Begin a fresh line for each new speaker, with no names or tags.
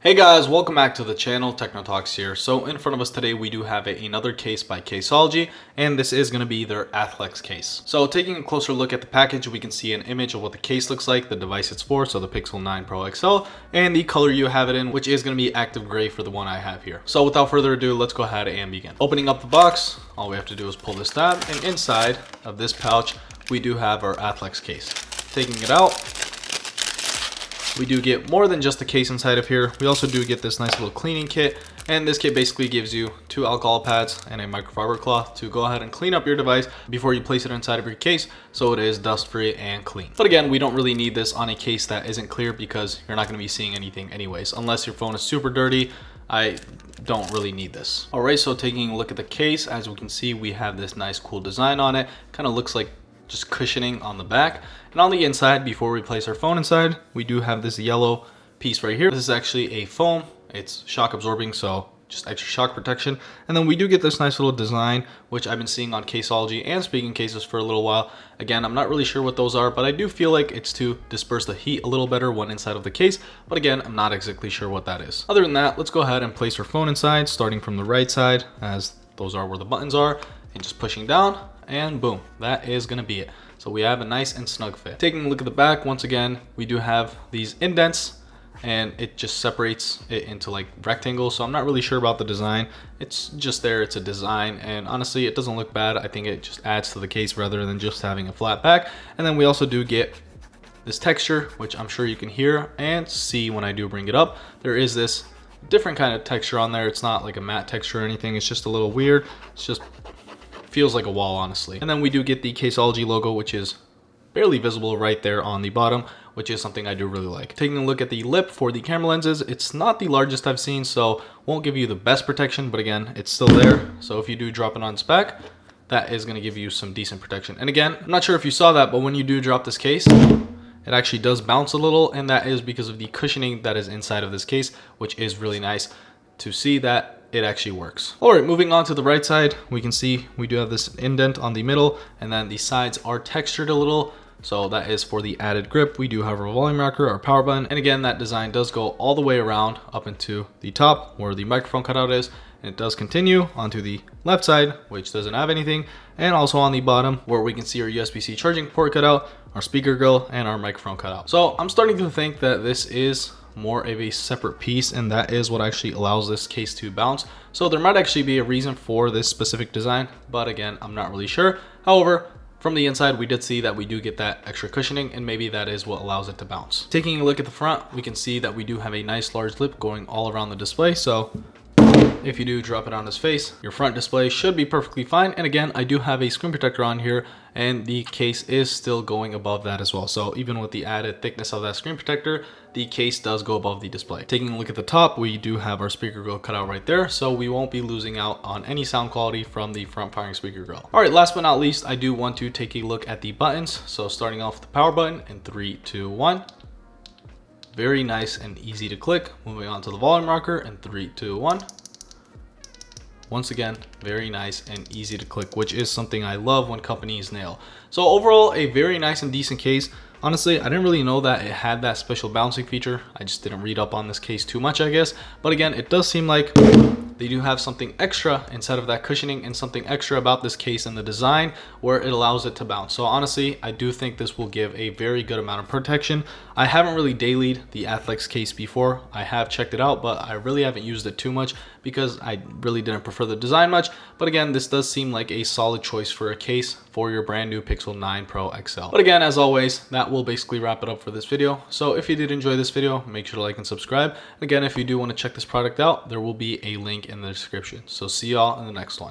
Hey guys, welcome back to the channel. Techno Talks here. So in front of us today we do have another case by Caseology, and this is going to be their Athlex case. So taking a closer look at the package, we can see an image of what the case looks like, the device it's for, so the Pixel 9 Pro XL, and the color you have it in, which is going to be active gray for the one I have here. So without further ado, let's go ahead and begin. Opening up the box, all we have to do is pull this tab, and inside of this pouch we do have our Athlex case. Taking it out, we do get more than just the case inside of here. We also do get this nice little cleaning kit, and this kit basically gives you 2 alcohol pads and a microfiber cloth to go ahead and clean up your device before you place it inside of your case, so it is dust free and clean. But again, we don't really need this on a case that isn't clear because you're not going to be seeing anything anyways. Unless your phone is super dirty, I don't really need this. Alright, so taking a look at the case, as we can see, we have this nice cool design on it. Kind of looks like just cushioning on the back, and on the inside, before we place our phone inside, we do have this yellow piece right here. This is actually a foam. It's shock absorbing, so just extra shock protection. And then we do get this nice little design, which I've been seeing on Caseology and Speaking Cases for a little while. Again, I'm not really sure what those are, but I do feel like it's to disperse the heat a little better when inside of the case. But again, I'm not exactly sure what that is. Other than that, let's go ahead and place our phone inside, starting from the right side, as those are where the buttons are, and just pushing down, and boom, that is going to be it. So we have a nice and snug fit. Taking a look at the back, once again, we do have these indents, and it just separates it into like rectangles. So I'm not really sure about the design. It's just there, it's a design, and honestly, it doesn't look bad. I think it just adds to the case rather than just having a flat back. And then we also do get this texture, which I'm sure you can hear and see when I do bring it up. There is this different kind of texture on there. It's not like a matte texture or anything. It's just a little weird. It's just feels like a wall, honestly. And then we do get the Caseology logo, which is barely visible right there on the bottom, which is something I do really like. Taking a look at the lip for the camera lenses, it's not the largest I've seen, so won't give you the best protection, but again, it's still there. So if you do drop it on its back, that is going to give you some decent protection. And again, I'm not sure if you saw that, but when you do drop this case, it actually does bounce a little, and that is because of the cushioning that is inside of this case, which is really nice to see that it actually works. All right, moving on to the right side, we can see we do have this indent on the middle, and then the sides are textured a little. So that is for the added grip. We do have our volume rocker, our power button, and again, that design does go all the way around up into the top where the microphone cutout is, and it does continue onto the left side, which doesn't have anything, and also on the bottom where we can see our USB-C charging port cutout, our speaker grill, and our microphone cutout. So I'm starting to think that this is more of a separate piece, and that is what actually allows this case to bounce. So there might actually be a reason for this specific design, but again, I'm not really sure. However, from the inside, we did see that we do get that extra cushioning, and maybe that is what allows it to bounce. Taking a look at the front, we can see that we do have a nice large lip going all around the display. So if you do drop it on its face, your front display should be perfectly fine. And again, I do have a screen protector on here, and the case is still going above that as well. So even with the added thickness of that screen protector, the case does go above the display. Taking a look at the top, we do have our speaker grill cut out right there, so we won't be losing out on any sound quality from the front firing speaker grill. All right, last but not least, I do want to take a look at the buttons. So starting off with the power button in 3, 2, 1. Very nice and easy to click. Moving on to the volume rocker in 3, 2, 1. Once again, very nice and easy to click, which is something I love when companies nail. So overall, a very nice and decent case. Honestly, I didn't really know that it had that special bouncing feature. I just didn't read up on this case too much, I guess. But again, it does seem like they do have something extra inside of that cushioning, and something extra about this case and the design where it allows it to bounce. So honestly, I do think this will give a very good amount of protection. I haven't really dailied the Athlex case before. I have checked it out, but I really haven't used it too much because I really didn't prefer the design much. But again, this does seem like a solid choice for a case for your brand new Pixel 9 Pro XL. But again, as always, that will basically wrap it up for this video. So if you did enjoy this video, make sure to like and subscribe. Again, if you do want to check this product out, there will be a link in the description. So see y'all in the next one.